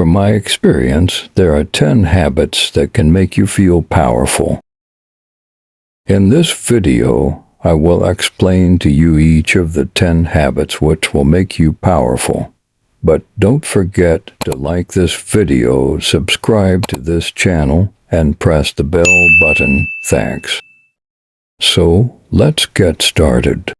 From my experience, there are 10 habits that can make you feel powerful. In this video, I will explain to you each of the 10 habits which will make you powerful. But don't forget to like this video, subscribe to this channel, and press the bell button. Thanks. So, let's get started.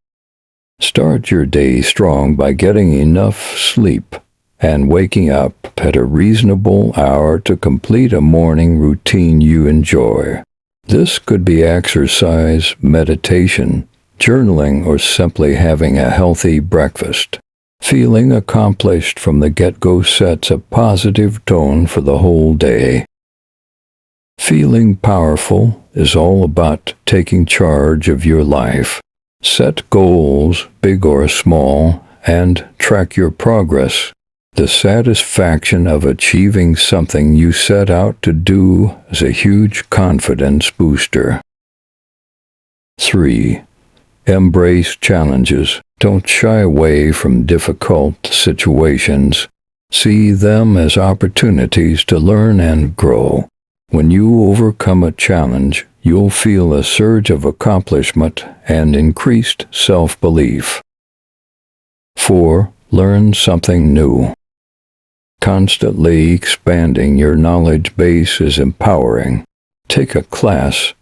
Start your day strong by getting enough sleep and waking up at a reasonable hour to complete a morning routine you enjoy. This could be exercise, meditation, journaling, or simply having a healthy breakfast. Feeling accomplished from the get-go sets a positive tone for the whole day. Feeling powerful is all about taking charge of your life. Set goals, big or small, and track your progress. The satisfaction of achieving something you set out to do is a huge confidence booster. 3. Embrace challenges. Don't shy away from difficult situations. See them as opportunities to learn and grow. When you overcome a challenge, you'll feel a surge of accomplishment and increased self-belief. 4. Learn something new. Constantly expanding your knowledge base is empowering. Take a class,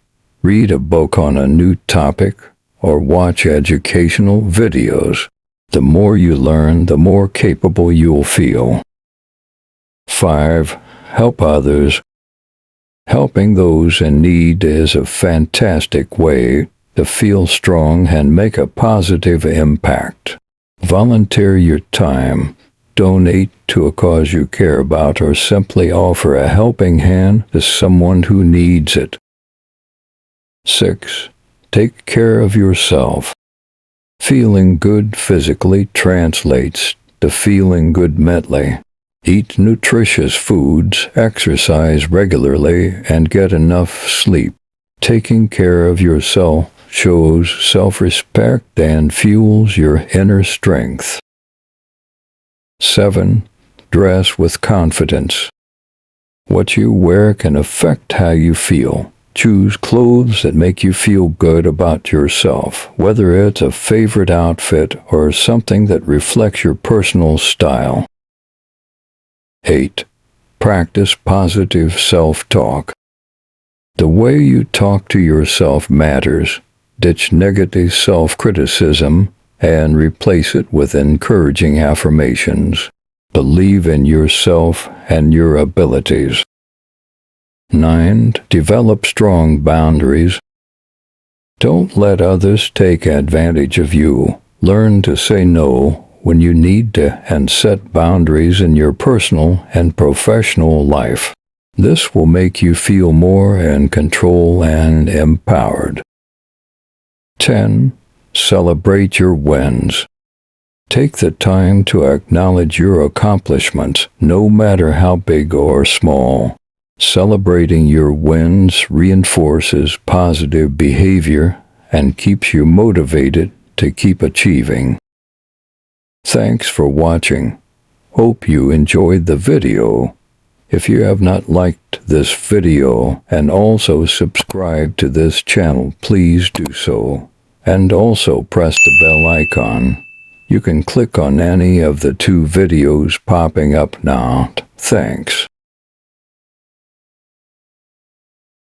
read a book on a new topic, or watch educational videos. The more you learn, the more capable you'll feel. 5. Help others. Helping those in need is a fantastic way to feel strong and make a positive impact. Volunteer your time, donate to a cause you care about, or simply offer a helping hand to someone who needs it. 6. Take care of yourself. Feeling good physically translates to feeling good mentally. Eat nutritious foods, exercise regularly, and get enough sleep. Taking care of yourself shows self-respect and fuels your inner strength. 7. Dress with confidence. What you wear can affect how you feel. Choose clothes that make you feel good about yourself, whether it's a favorite outfit or something that reflects your personal style. 8. Practice positive self-talk. The way you talk to yourself matters. Ditch negative self-criticism and replace it with encouraging affirmations. Believe in yourself and your abilities. 9. Develop strong boundaries. Don't let others take advantage of you. Learn to say no when you need to and set boundaries in your personal and professional life. This will make you feel more in control and empowered. 10. Celebrate your wins. Take the time to acknowledge your accomplishments, no matter how big or small. Celebrating your wins reinforces positive behavior and keeps you motivated to keep achieving. Thanks for watching. Hope you enjoyed the video. If you have not liked this video and also subscribed to this channel, please do so. And also press the bell icon. You can click on any of the 2 videos popping up now. Thanks.